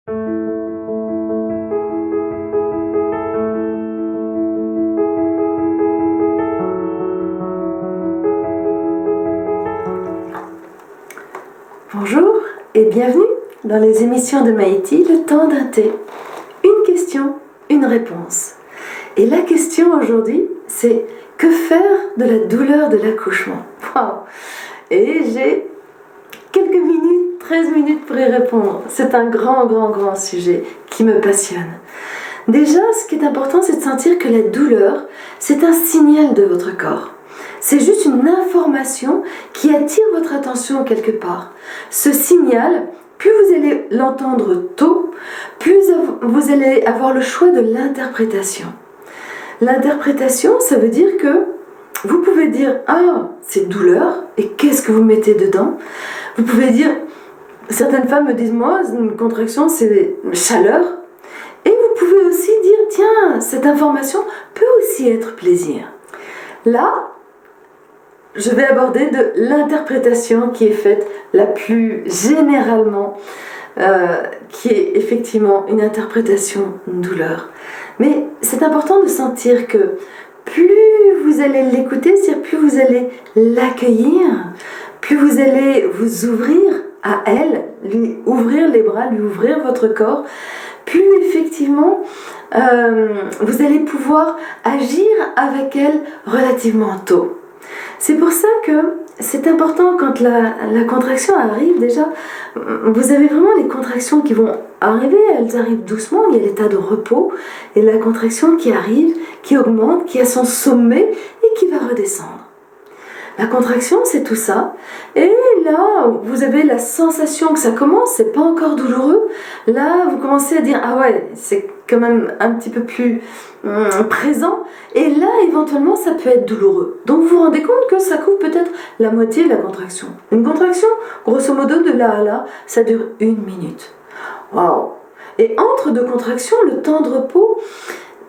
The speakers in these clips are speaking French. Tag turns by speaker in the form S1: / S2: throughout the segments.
S1: Bonjour et bienvenue dans les émissions de Maïti, le temps d'un thé. Une question, une réponse. Et la question aujourd'hui, c'est que faire de la douleur de l'accouchement? Wow. Et j'ai quelques minutes, 13 minutes pour y répondre. C'est un grand sujet qui me passionne. Déjà, ce qui est important, c'est de sentir que la douleur, c'est un signal de votre corps. C'est juste une information qui attire votre attention quelque part. Ce signal, plus vous allez l'entendre tôt, plus vous allez avoir le choix de l'interprétation. L'interprétation, ça veut dire que vous pouvez dire « Ah, c'est douleur, et qu'est-ce que vous mettez dedans ?» Vous pouvez dire, certaines femmes me disent « Moi, une contraction, c'est chaleur. » Et vous pouvez aussi dire « Tiens, cette information peut aussi être plaisir. » Là, je vais aborder de l'interprétation qui est faite la plus généralement, qui est effectivement une interprétation douleur. Mais c'est important de sentir que plus vous allez l'écouter, c'est-à-dire plus vous allez l'accueillir, plus vous allez vous ouvrir à elle, lui ouvrir les bras, lui ouvrir votre corps, plus effectivement vous allez pouvoir agir avec elle relativement tôt. C'est pour ça que c'est important quand la contraction arrive, déjà, vous avez vraiment les contractions qui vont arriver, elles arrivent doucement, il y a l'état de repos, et la contraction qui arrive, qui augmente, qui a son sommet et qui va redescendre. La contraction, c'est tout ça. Et là, vous avez la sensation que ça commence, c'est pas encore douloureux. Là, vous commencez à dire, ah ouais, c'est quand même un petit peu plus présent. Et là, éventuellement, ça peut être douloureux. Donc, vous vous rendez compte que ça couvre peut-être la moitié de la contraction. Une contraction, grosso modo, de là à là, ça dure 1 minute. Waouh! Et entre deux contractions, le temps de repos,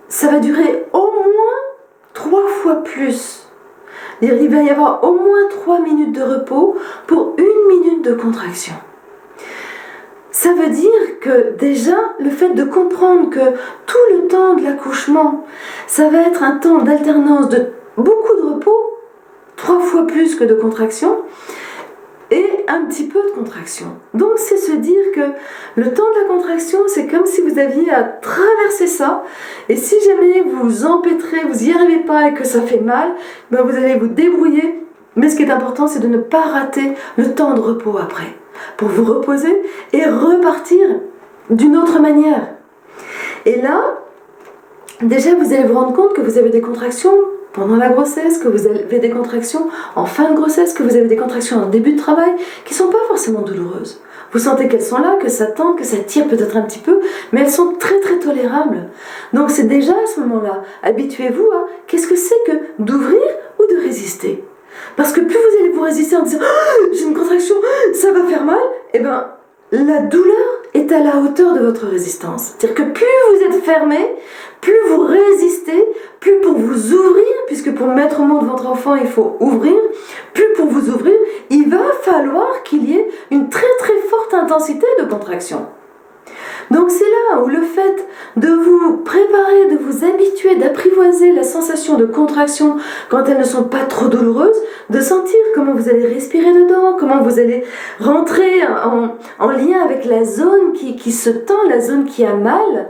S1: ça va durer au moins 3 fois plus. Il va y avoir au moins 3 minutes de repos pour 1 minute de contraction. Ça veut dire que déjà, le fait de comprendre que tout le temps de l'accouchement, ça va être un temps d'alternance de beaucoup de repos, 3 fois plus que de contraction, et un petit peu de contraction. Donc c'est se dire que le temps de la contraction, c'est comme si vous aviez à traverser ça, et si jamais vous empêtrez, vous n'y arrivez pas et que ça fait mal, ben vous allez vous débrouiller, mais ce qui est important, c'est de ne pas rater le temps de repos après, pour vous reposer et repartir d'une autre manière. Et là, déjà vous allez vous rendre compte que vous avez des contractions pendant la grossesse, que vous avez des contractions en fin de grossesse, que vous avez des contractions en début de travail, qui ne sont pas forcément douloureuses. Vous sentez qu'elles sont là, que ça tend, que ça tire peut-être un petit peu, mais elles sont très tolérables. Donc c'est déjà à ce moment-là, habituez-vous à qu'est-ce que c'est que d'ouvrir ou de résister. Parce que plus vous allez vous résister en disant « j'ai une contraction, ça va faire mal », et bien la douleur est à la hauteur de votre résistance. C'est-à-dire que plus vous êtes fermé, plus vous résistez, plus pour vous ouvrir, puisque pour mettre au monde votre enfant, il faut ouvrir, plus pour vous ouvrir, il va falloir qu'il y ait une très forte intensité de contraction. Donc c'est là où le fait de vous préparer, de vous habituer, d'apprivoiser la sensation de contraction quand elles ne sont pas trop douloureuses, de sentir comment vous allez respirer dedans, comment vous allez rentrer en lien avec la zone qui se tend, la zone qui a mal.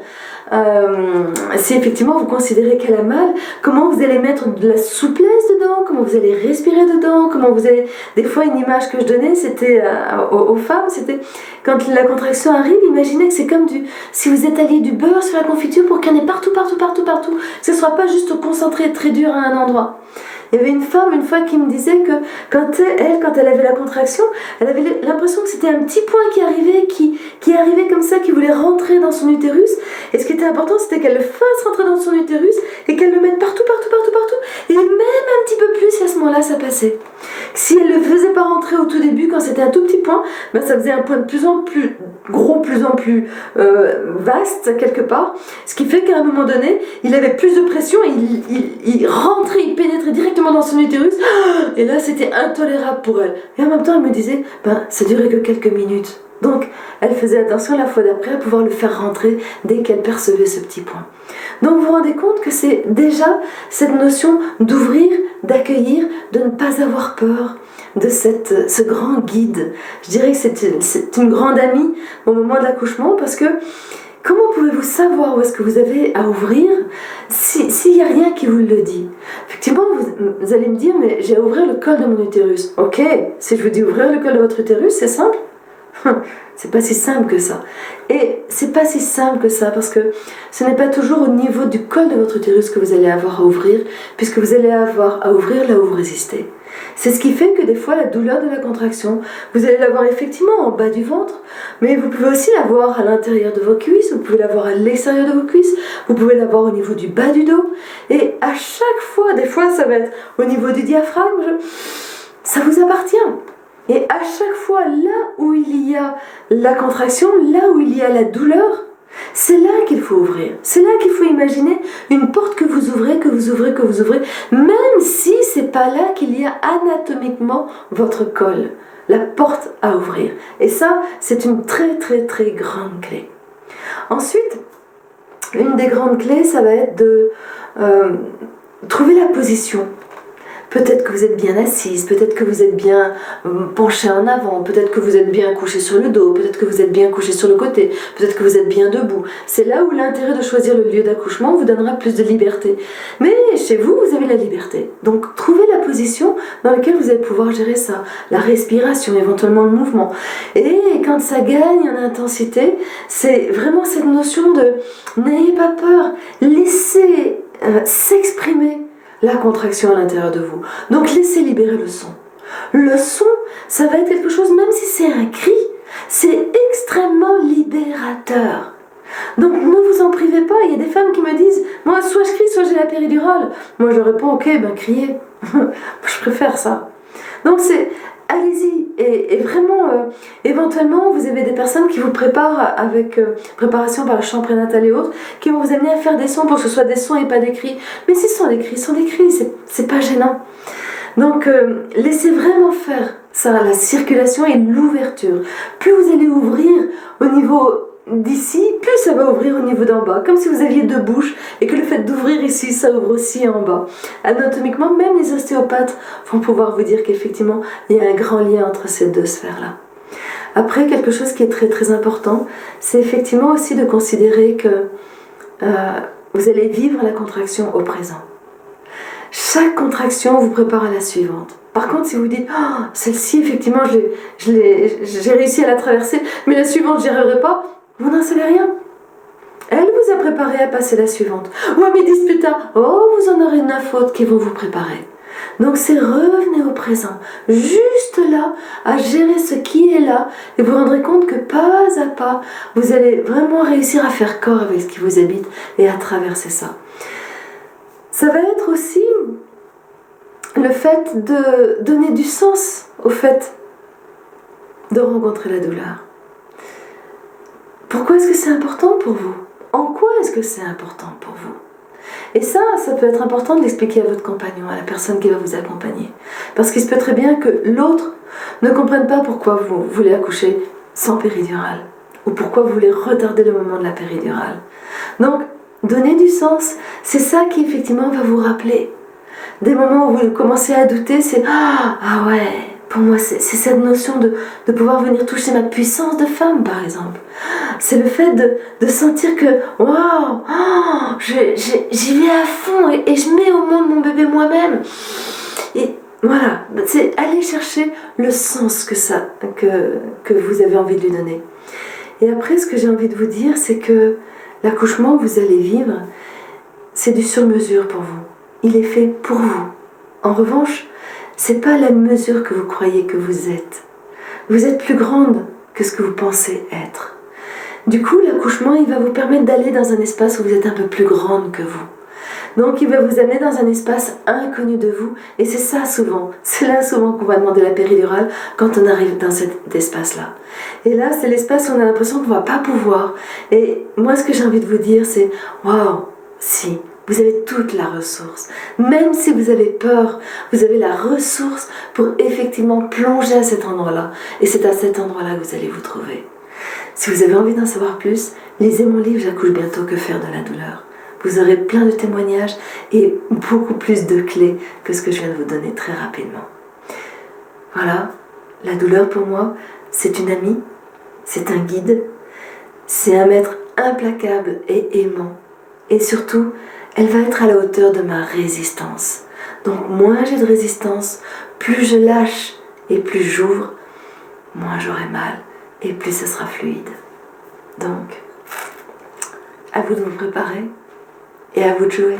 S1: Si effectivement vous considérez qu'elle a mal, comment vous allez mettre de la souplesse dedans, comment vous allez respirer dedans, comment vous allez... Des fois une image que je donnais, c'était aux femmes, c'était quand la contraction arrive, imaginez que c'est comme si vous étaliez du beurre sur la confiture pour qu'il y en ait partout, que ce ne soit pas juste concentré très dur à un endroit. Il y avait une femme une fois qui me disait que quand elle avait la contraction, elle avait l'impression que c'était un petit point qui arrivait comme ça, qui voulait rentrer dans son utérus. Et ce qui était important, c'était qu'elle le fasse rentrer dans son utérus et qu'elle le mette partout. Et même un petit peu plus, et à ce moment-là, ça passait. Si elle ne le faisait pas rentrer au tout début, quand c'était un tout petit point, ben ça faisait un point de plus en plus gros, plus en plus vaste quelque part. Ce qui fait qu'à un moment donné, il avait plus de pression, il rentrait, il pénétrait directement dans son utérus. Et là, c'était intolérable pour elle. Et en même temps, elle me disait, ça durait que quelques minutes. Donc, elle faisait attention la fois d'après à pouvoir le faire rentrer dès qu'elle percevait ce petit point. Donc, vous vous rendez compte que c'est déjà cette notion d'ouvrir, d'accueillir, de ne pas avoir peur de ce grand guide. Je dirais que c'est une grande amie au moment de l'accouchement, parce que comment pouvez-vous savoir où est-ce que vous avez à ouvrir s'il n'y a rien qui vous le dit? Effectivement, vous allez me dire, mais j'ai à ouvrir le col de mon utérus. Ok, si je vous dis ouvrir le col de votre utérus, c'est simple. C'est pas si simple que ça. Et c'est pas si simple que ça, parce que ce n'est pas toujours au niveau du col de votre utérus que vous allez avoir à ouvrir, puisque vous allez avoir à ouvrir là où vous résistez. C'est ce qui fait que des fois la douleur de la contraction, vous allez l'avoir effectivement en bas du ventre, mais vous pouvez aussi l'avoir à l'intérieur de vos cuisses, vous pouvez l'avoir à l'extérieur de vos cuisses, vous pouvez l'avoir au niveau du bas du dos, et à chaque fois, des fois ça va être au niveau du diaphragme, ça vous appartient. Et à chaque fois, là où il y a la contraction, là où il y a la douleur, c'est là qu'il faut ouvrir. C'est là qu'il faut imaginer une porte que vous ouvrez, que vous ouvrez, que vous ouvrez, même si c'est pas là qu'il y a anatomiquement votre col. La porte à ouvrir. Et ça, c'est une très très très grande clé. Ensuite, une des grandes clés, ça va être de trouver la position. Peut-être que vous êtes bien assise, peut-être que vous êtes bien penché en avant, peut-être que vous êtes bien couché sur le dos, peut-être que vous êtes bien couché sur le côté, peut-être que vous êtes bien debout. C'est là où l'intérêt de choisir le lieu d'accouchement vous donnera plus de liberté. Mais chez vous, vous avez la liberté. Donc trouvez la position dans laquelle vous allez pouvoir gérer ça. La respiration, éventuellement le mouvement. Et quand ça gagne en intensité, c'est vraiment cette notion de n'ayez pas peur, laissez s'exprimer la contraction à l'intérieur de vous. Donc laissez libérer le son. Le son, ça va être quelque chose, même si c'est un cri, c'est extrêmement libérateur. Donc ne vous en privez pas. Il y a des femmes qui me disent, moi soit je crie, soit j'ai la péridurale. Moi je réponds, ok, ben criez. Je préfère ça. Donc c'est, allez-y. Et vraiment, éventuellement, vous avez des personnes qui vous préparent avec préparation par la chambre prénatale et autres, qui vont vous amener à faire des sons pour que ce soit des sons et pas des cris. Mais si ce sont des cris, c'est pas gênant. Donc, laissez vraiment faire ça, la circulation et l'ouverture. Plus vous allez ouvrir au niveau d'ici, plus ça va ouvrir au niveau d'en bas, comme si vous aviez deux bouches et que le fait d'ouvrir ici, ça ouvre aussi en bas. Anatomiquement, même les ostéopathes vont pouvoir vous dire qu'effectivement, il y a un grand lien entre ces deux sphères-là. Après, quelque chose qui est très très important, c'est effectivement aussi de considérer que vous allez vivre la contraction au présent. Chaque contraction vous prépare à la suivante. Par contre, si vous dites oh, celle-ci, effectivement, j'ai réussi à la traverser, mais la suivante, j'y arriverai pas, vous n'en savez rien. Elle vous a préparé à passer la suivante. Ou à midi plus tard, oh, vous en aurez 9 autres qui vont vous préparer. Donc c'est revenez au présent, juste là, à gérer ce qui est là, et vous vous rendrez compte que pas à pas, vous allez vraiment réussir à faire corps avec ce qui vous habite et à traverser ça. Ça va être aussi le fait de donner du sens au fait de rencontrer la douleur. Pourquoi est-ce que c'est important pour vous? En quoi est-ce que c'est important pour vous? Et ça peut être important de l'expliquer à votre compagnon, à la personne qui va vous accompagner. Parce qu'il se peut très bien que l'autre ne comprenne pas pourquoi vous voulez accoucher sans péridurale, ou pourquoi vous voulez retarder le moment de la péridurale. Donc, donner du sens, c'est ça qui effectivement va vous rappeler. Des moments où vous commencez à douter, c'est « Ah ouais !» Pour moi, c'est cette notion de pouvoir venir toucher ma puissance de femme, par exemple. C'est le fait de sentir que « Waouh, j'y vais à fond et je mets au monde mon bébé moi-même. » Et voilà, c'est aller chercher le sens que vous avez envie de lui donner. Et après, ce que j'ai envie de vous dire, c'est que l'accouchement que vous allez vivre, c'est du sur-mesure pour vous. Il est fait pour vous. En revanche, c'est pas la mesure que vous croyez que vous êtes. Vous êtes plus grande que ce que vous pensez être. Du coup, l'accouchement, il va vous permettre d'aller dans un espace où vous êtes un peu plus grande que vous. Donc, il va vous amener dans un espace inconnu de vous. Et c'est ça souvent. C'est là souvent qu'on va demander la péridurale quand on arrive dans cet espace-là. Et là, c'est l'espace où on a l'impression qu'on ne va pas pouvoir. Et moi, ce que j'ai envie de vous dire, c'est « Waouh, si !» Vous avez toute la ressource. Même si vous avez peur, vous avez la ressource pour effectivement plonger à cet endroit-là. Et c'est à cet endroit-là que vous allez vous trouver. Si vous avez envie d'en savoir plus, lisez mon livre J'accouche bientôt, que faire de la douleur. Vous aurez plein de témoignages et beaucoup plus de clés que ce que je viens de vous donner très rapidement. Voilà, la douleur pour moi, c'est une amie, c'est un guide, c'est un maître implacable et aimant. Et surtout, elle va être à la hauteur de ma résistance. Donc moins j'ai de résistance, plus je lâche et plus j'ouvre, moins j'aurai mal et plus ce sera fluide. Donc, à vous de vous préparer et à vous de jouer.